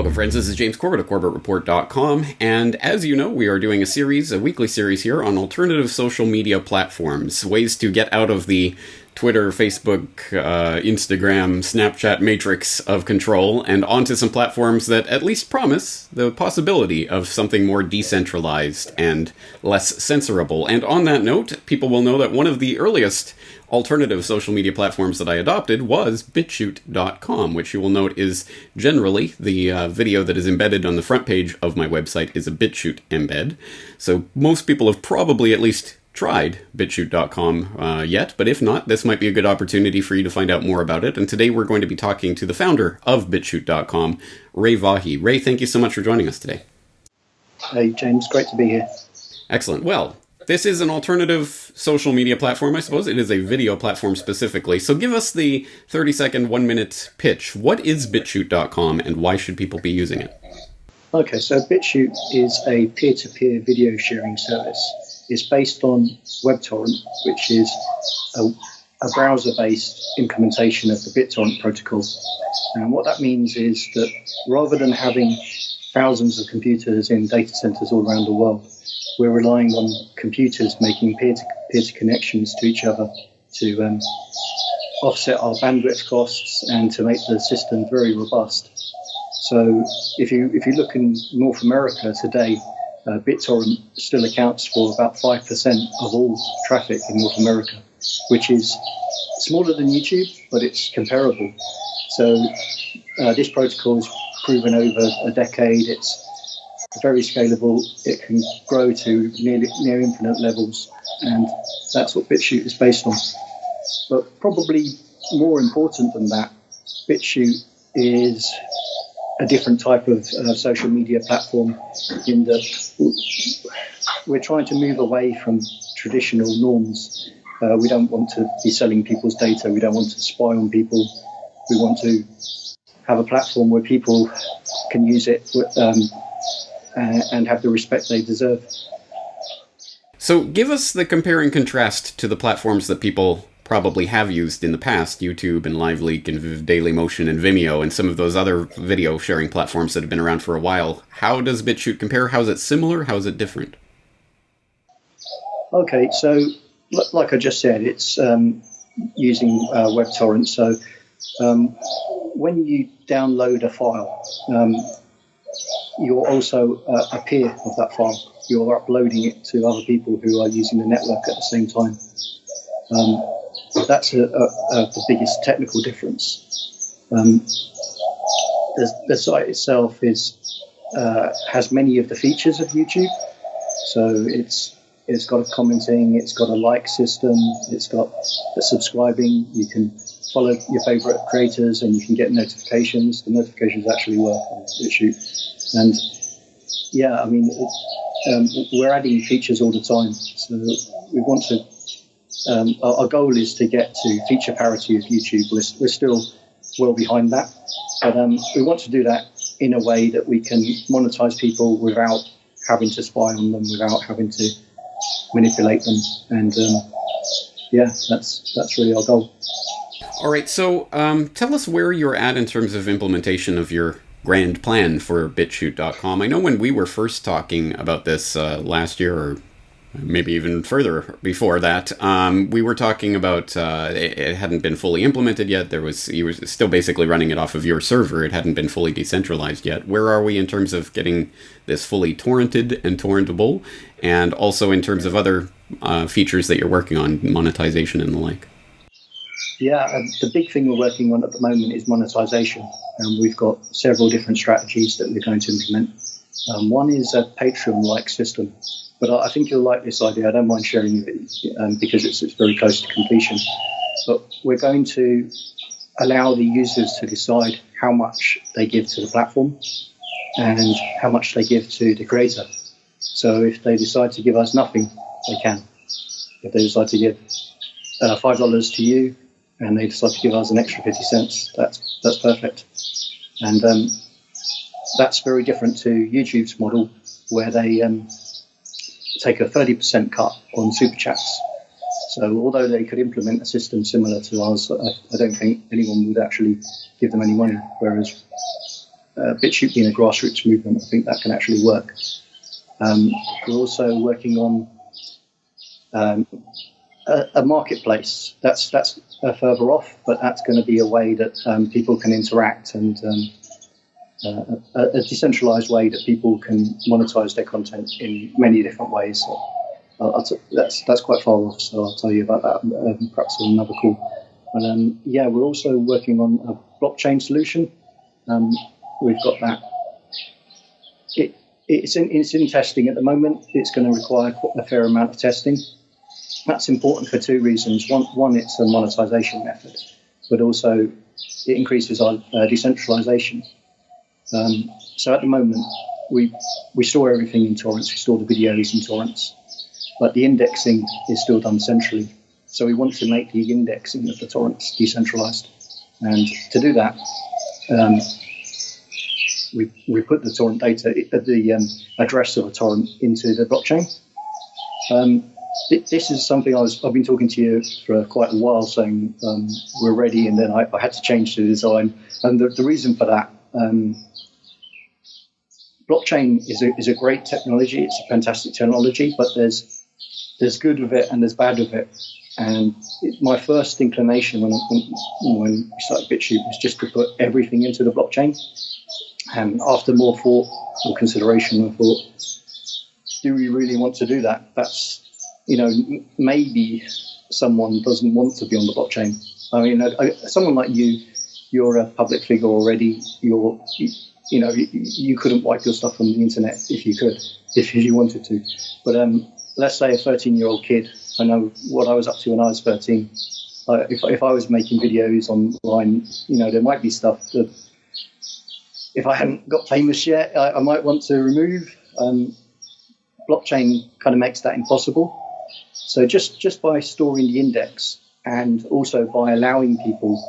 Welcome, friends. This is James Corbett of CorbettReport.com, and as you know, we are doing a weekly series here on alternative social media platforms, ways to get out of the Twitter, Facebook, Instagram, Snapchat matrix of control and onto some platforms that at least promise the possibility of something more decentralized and less censorable. And on that note, people will know that one of the earliest alternative social media platforms that I adopted was BitChute.com, which you will note is generally the video that is embedded on the front page of my website is a BitChute embed. So most people have probably at least tried BitChute.com yet, but if not, this might be a good opportunity for you to find out more about it. And today we're going to be talking to the founder of BitChute.com, Ray Vahey. Ray, thank you so much for joining us today. Hey, James. Great to be here. Excellent. Well, this is an alternative social media platform, I suppose. It is a video platform specifically. So give us the 30-second, 1-minute pitch. What is BitChute.com and why should people be using it? Okay, so BitChute is a peer-to-peer video sharing service. It's based on WebTorrent, which is a browser-based implementation of the BitTorrent protocol. And what that means is that rather than having thousands of computers in data centers all around the world, we're relying on computers making peer-to-peer connections to each other to offset our bandwidth costs and to make the system very robust. So if you look in North America today, BitTorrent still accounts for about 5% of all traffic in North America, which is smaller than YouTube, but it's comparable. So this protocol is proven over a decade. It's very scalable. It can grow to near infinite levels, and that's what BitChute is based on. But probably more important than that, BitChute is a different type of social media platform in that we're trying to move away from traditional norms. We don't want to be selling people's data. We don't want to spy on people. We want to have a platform where people can use it and have the respect they deserve. So give us the compare and contrast to the platforms that people probably have used in the past, YouTube and LiveLeak and Dailymotion and Vimeo and some of those other video sharing platforms that have been around for a while. How does BitChute compare? How is it similar? How is it different? Okay, so like I just said, it's using WebTorrent. So when you download a file, you're also a peer of that file. You're uploading it to other people who are using the network at the same time. That's the biggest technical difference. The site itself has many of the features of YouTube. So it's got a commenting, it's got a like system, it's got a subscribing. You can follow your favorite creators and you can get notifications. The notifications actually work on BitChute. And yeah, I mean, we're adding features all the time. So we want to, our goal is to get to feature parity with YouTube. We're still well behind that. But we want to do that in a way that we can monetize people without having to spy on them, without having to manipulate them. And yeah, that's really our goal. All right, so tell us where you're at in terms of implementation of your grand plan for BitChute.com. I know when we were first talking about this last year, or maybe even further before that, we were talking about it hadn't been fully implemented yet. You were still basically running it off of your server. It hadn't been fully decentralized yet. Where are we in terms of getting this fully torrented and torrentable, and also in terms of other features that you're working on, monetization and the like? Yeah, the big thing we're working on at the moment is monetization. We've got several different strategies that we're going to implement. One is a Patreon-like system, but I think you'll like this idea. I don't mind sharing it because it's very close to completion. But we're going to allow the users to decide how much they give to the platform and how much they give to the creator. So if they decide to give us nothing, they can. If they decide to give $5 to you, and they decide to give us an extra 50 cents, that's perfect. And that's very different to YouTube's model, where they take a 30% cut on super chats. So although they could implement a system similar to ours, I don't think anyone would actually give them any money. Whereas BitChute being a grassroots movement, I think that can actually work. We're also working on a marketplace. That's further off, but that's going to be a way that people can interact, and a decentralized way that people can monetize their content in many different ways. So that's quite far off, so I'll tell you about that perhaps in another call. But we're also working on a blockchain solution. We've got that. It's in testing at the moment. It's going to require a fair amount of testing. That's important for two reasons. One, it's a monetization method, but also it increases our decentralization. So at the moment, we store everything in torrents. We store the videos in torrents, but the indexing is still done centrally. So we want to make the indexing of the torrents decentralized. And to do that, we put the torrent data, the address of a torrent, into the blockchain. This is something I've been talking to you for quite a while, saying we're ready, and then I had to change the design. And the reason for that, blockchain is a great technology. It's a fantastic technology, but there's good with it and there's bad with it. And my first inclination when we started BitChute was just to put everything into the blockchain. And after more thought or consideration, I thought, do we really want to do that? That's, maybe someone doesn't want to be on the blockchain. I mean, someone like you're a public figure already. You couldn't wipe your stuff from the internet if you wanted to. But let's say a 13-year-old kid. I know what I was up to when I was 13. If I was making videos online, there might be stuff that, if I hadn't got famous yet, I might want to remove. Blockchain kind of makes that impossible. So just by storing the index, and also by allowing people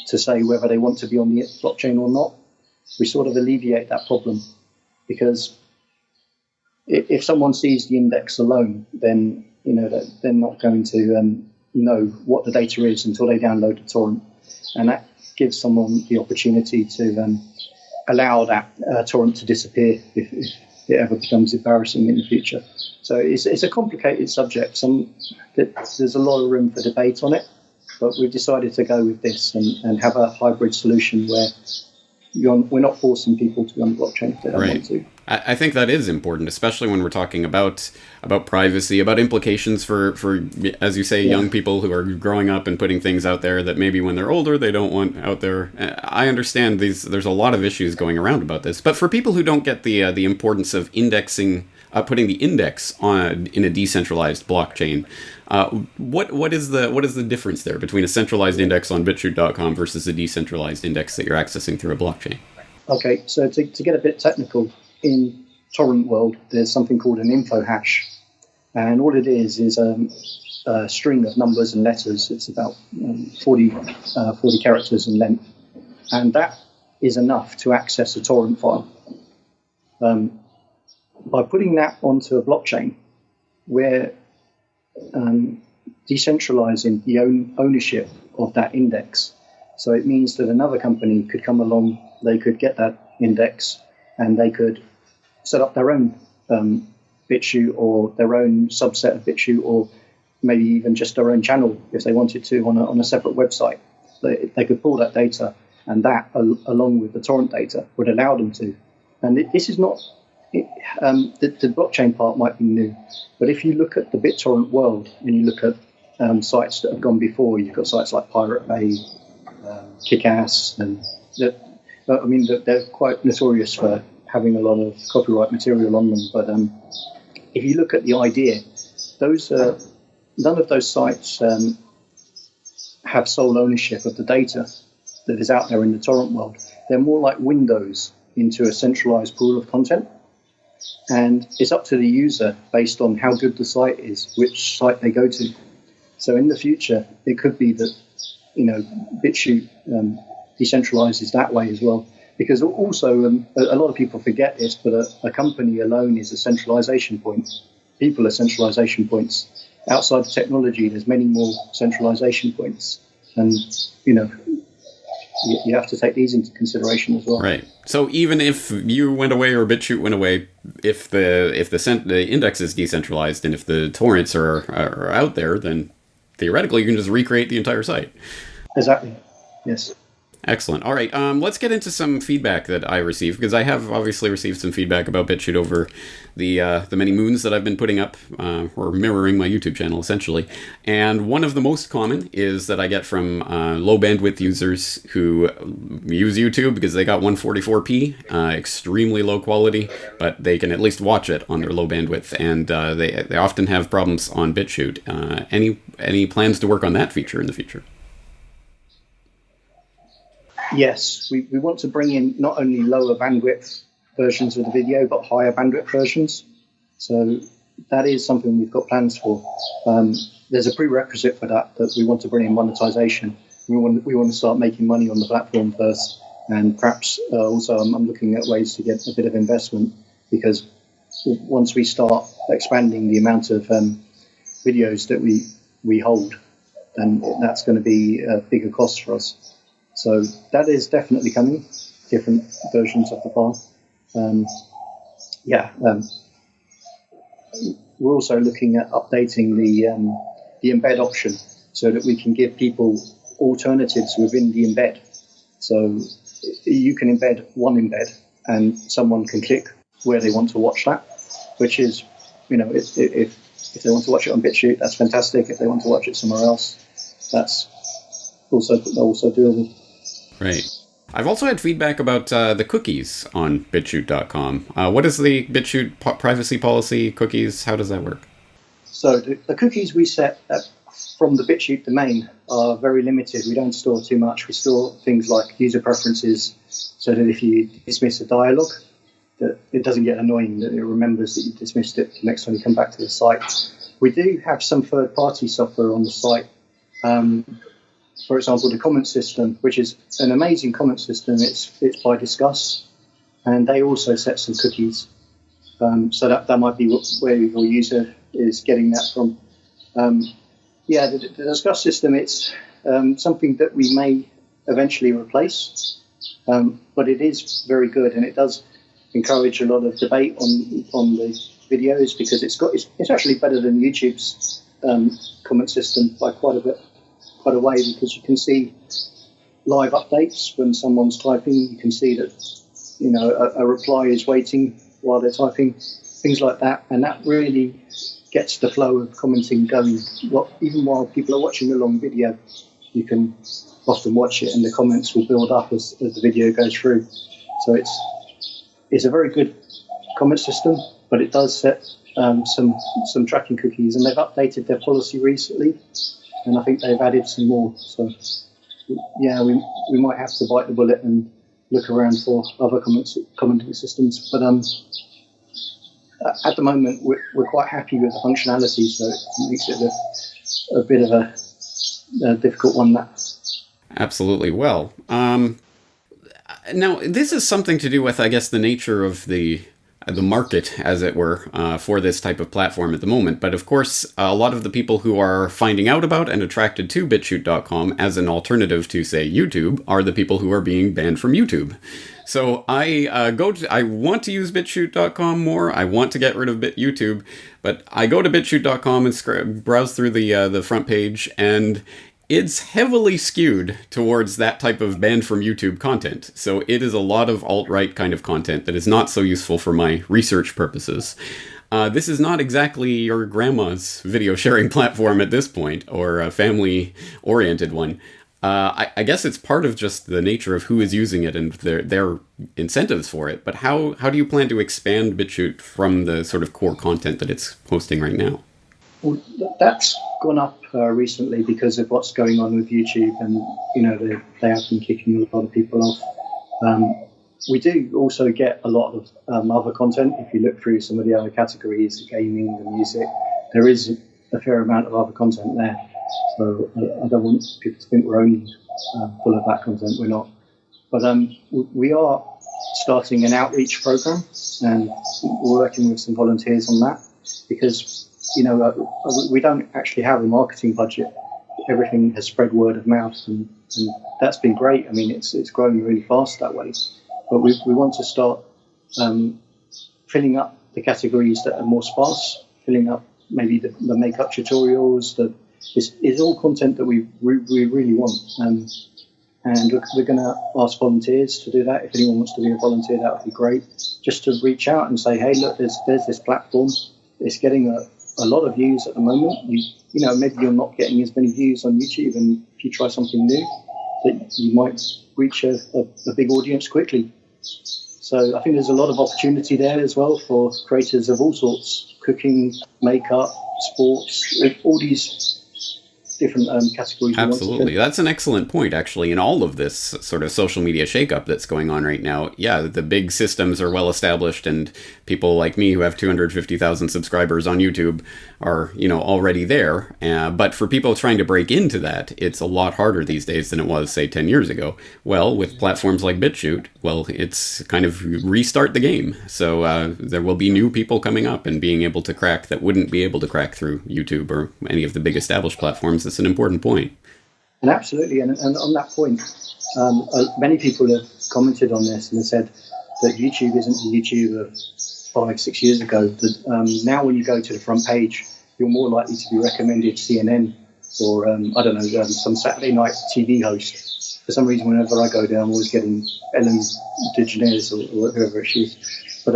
to say whether they want to be on the blockchain or not, we sort of alleviate that problem. Because if someone sees the index alone, then they're not going to know what the data is until they download the torrent, and that gives someone the opportunity to allow that torrent to disappear if it ever becomes embarrassing in the future. So it's a complicated subject. There's a lot of room for debate on it, but we've decided to go with this and have a hybrid solution where we're not forcing people to be on the blockchain if they don't want to. I think that is important, especially when we're talking about privacy, about implications for as you say, young people who are growing up and putting things out there that maybe when they're older they don't want out there. I understand there's a lot of issues going around about this, but for people who don't get the importance of indexing, putting the index in a decentralized blockchain, what is the difference there between a centralized index on BitChute.com versus a decentralized index that you're accessing through a blockchain? Okay, so to get a bit technical, in torrent world, there's something called an info hash, and all it is a string of numbers and letters. It's about 40 characters in length, and that is enough to access a torrent file. By putting that onto a blockchain, we're decentralizing the ownership of that index. So it means that another company could come along, they could get that index, and they could set up their own BitChute or their own subset of BitChute, or maybe even just their own channel if they wanted to on a separate website. They could pull that data, and that, along with the torrent data, would allow them to. And this is not, the blockchain part might be new, but if you look at the BitTorrent world and you look at sites that have gone before, you've got sites like Pirate Bay, Kickass, and they're quite notorious for having a lot of copyright material on them. But if you look at the idea, none of those sites have sole ownership of the data that is out there in the torrent world. They're more like windows into a centralized pool of content. And it's up to the user, based on how good the site is, which site they go to. So in the future, it could be that BitChute decentralizes that way as well. Because also, a lot of people forget this, but a company alone is a centralization point. People are centralization points. Outside the technology, there's many more centralization points. And, you have to take these into consideration as well. Right. So even if you went away or BitChute went away, if the index is decentralized and if the torrents are out there, then theoretically you can just recreate the entire site. Exactly. Yes. Excellent. All right. Let's get into some feedback that I received, because I have obviously received some feedback about BitChute over the many moons that I've been putting up, or mirroring my YouTube channel, essentially. And one of the most common is that I get from low bandwidth users who use YouTube because they got 144p, extremely low quality, but they can at least watch it on their low bandwidth, and they often have problems on BitChute. Any plans to work on that feature in the future? Yes, we want to bring in not only lower bandwidth versions of the video, but higher bandwidth versions. So that is something we've got plans for. There's a prerequisite for that we want to bring in monetization. We want to start making money on the platform first, and perhaps also I'm looking at ways to get a bit of investment, because once we start expanding the amount of videos that we hold, then that's going to be a bigger cost for us. So that is definitely coming, different versions of the file. We're also looking at updating the embed option so that we can give people alternatives within the embed. So you can embed one embed and someone can click where they want to watch that, which is, if they want to watch it on BitChute, that's fantastic. If they want to watch it somewhere else, that's also doable. Right. I've also had feedback about the cookies on BitChute.com. What is the BitChute privacy policy, cookies? How does that work? So the cookies we set from the BitChute domain are very limited. We don't store too much. We store things like user preferences, so that if you dismiss a dialog, that it doesn't get annoying, that it remembers that you dismissed it the next time you come back to the site. We do have some third-party software on the site. For example, the comment system, which is an amazing comment system. It's by Discuss, and they also set some cookies. So that might be where your user is getting that from. The Discuss system, it's something that we may eventually replace, but it is very good, and it does encourage a lot of debate on the videos, because it's actually better than YouTube's comment system by quite a way, because you can see live updates when someone's typing. You can see that a reply is waiting while they're typing, things like that, and that really gets the flow of commenting going. Even while people are watching a long video, you can often watch it and the comments will build up as the video goes through. So it's a very good comment system, but it does set some tracking cookies, and they've updated their policy recently, and I think they've added some more. So yeah, we might have to bite the bullet and look around for other commenting systems. But at the moment, we're quite happy with the functionality, so it makes it a bit of a difficult one. Absolutely. Well, now this is something to do with, I guess, the nature of the market, as it were, for this type of platform at the moment. But of course, a lot of the people who are finding out about and attracted to BitChute.com as an alternative to, say, YouTube are the people who are being banned from YouTube. So I want to use BitChute.com more. I want to get rid of YouTube, but I go to BitChute.com and browse through the front page, and it's heavily skewed towards that type of banned from YouTube content. So it is a lot of alt-right kind of content that is not so useful for my research purposes. This is not exactly your grandma's video sharing platform at this point, or a family-oriented one. I guess it's part of just the nature of who is using it and their incentives for it. But how do you plan to expand BitChute from the sort of core content that it's posting right now? Well, that's gone up recently because of what's going on with YouTube, and they have been kicking a lot of people off. We do also get a lot of other content. If you look through some of the other categories, the gaming, the music, there is a fair amount of other content there. So I don't want people to think we're only full of that content. We're not. But we are starting an outreach program, and we're working with some volunteers on that, because we don't actually have a marketing budget everything has spread word of mouth, and that's been great. I mean, it's growing really fast that way. But we want to start filling up the categories that are more sparse, filling up maybe the makeup tutorials. It's all content that we really want. And we're going to ask volunteers to do that. If anyone wants to be a volunteer, that would be great. Just to reach out and say, hey, look, there's this platform. It's getting a lot of views at the moment. You know, maybe you're not getting as many views on YouTube, and if you try something new, that you might reach a big audience quickly. So I think there's a lot of opportunity there as well for creators of all sorts: cooking, makeup, sports, all these different categories. Absolutely. That's an excellent point, actually, in all of this sort of social media shakeup that's going on right now. Yeah, the big systems are well established, and people like me who have 250,000 subscribers on YouTube are, you know, already there. But for people trying to break into that, it's a lot harder these days than it was, say, 10 years ago. Well, with platforms like BitChute, well, it's kind of restart the game. So there will be new people coming up and being able to crack that wouldn't be able to crack through YouTube or any of the big established platforms. It's an important point. And absolutely. And on that point, many people have commented on this and have said that YouTube isn't the YouTube of 5-6 years ago. That now when you go to the front page, you're more likely to be recommended CNN or, I don't know, some Saturday night TV host. For some reason, whenever I go there, I'm always getting Ellen DeGeneres or whoever she is. But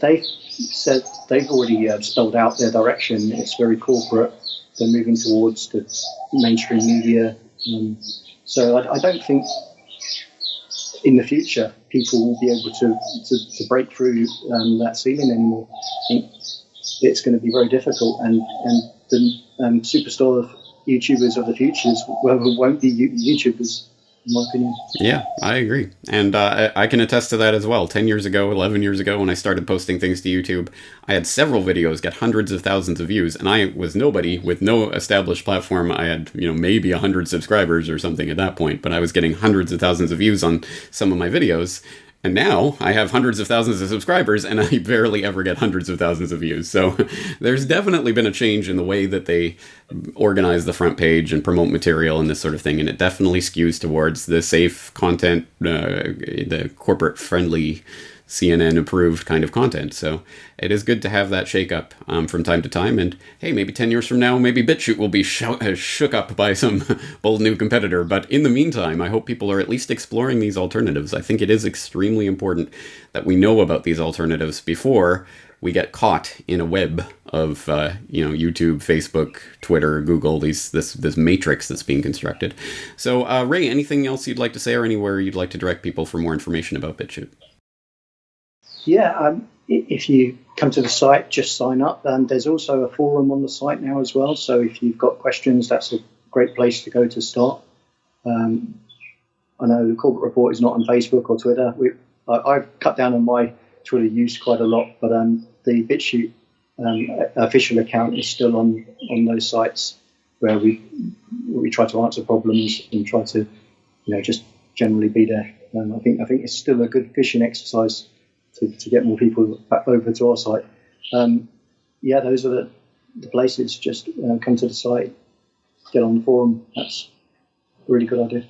they've said they've already spelled out their direction. It's very corporate. They're moving towards the mainstream media. So I don't think in the future people will be able to break through that ceiling anymore. I think it's going to be very difficult, and the superstar YouTubers of the future won't be YouTubers, in my opinion. Yeah, I agree. And I can attest to that as well. 10 years ago, 11 years ago, when I started posting things to YouTube, I had several videos get hundreds of thousands of views, and I was nobody with no established platform. I had, you know, maybe 100 subscribers or something at that point, but I was getting hundreds of thousands of views on some of my videos. And now I have hundreds of thousands of subscribers, and I barely ever get hundreds of thousands of views. So there's definitely been a change in the way that they organize the front page and promote material and this sort of thing. And it definitely skews towards the safe content, the corporate-friendly, CNN-approved kind of content. So it is good to have that shake-up from time to time. And hey, maybe 10 years from now, maybe BitChute will be shook up by some bold new competitor. But in the meantime, I hope people are at least exploring these alternatives. I think it is extremely important that we know about these alternatives before we get caught in a web of YouTube, Facebook, Twitter, Google, this matrix that's being constructed. So Ray, anything else you'd like to say, or anywhere you'd like to direct people for more information about BitChute? Yeah, if you come to the site, just sign up. And there's also a forum on the site now as well. So if you've got questions, that's a great place to go to start. I know the Corporate Report is not on Facebook or Twitter. I've cut down on my Twitter use quite a lot, but the BitChute official account is still on those sites where we try to answer problems and try to, just generally be there. I think it's still a good fishing exercise to get more people back over to our site. Those are the places. Just come to the site, get on the forum. That's a really good idea.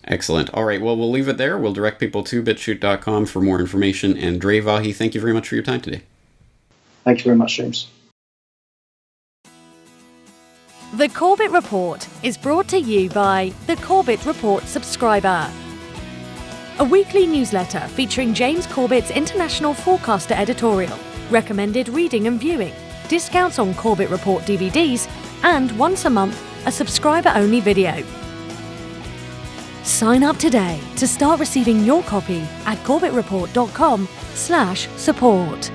Excellent. All right, well, we'll leave it there. We'll direct people to bitchute.com for more information. And Dre Vahey, thank you very much for your time today. Thank you very much, James. The Corbett Report is brought to you by the Corbett Report subscriber, a weekly newsletter featuring James Corbett's International Forecaster editorial, recommended reading and viewing, discounts on Corbett Report DVDs, and once a month, a subscriber-only video. Sign up today to start receiving your copy at corbettreport.com/support.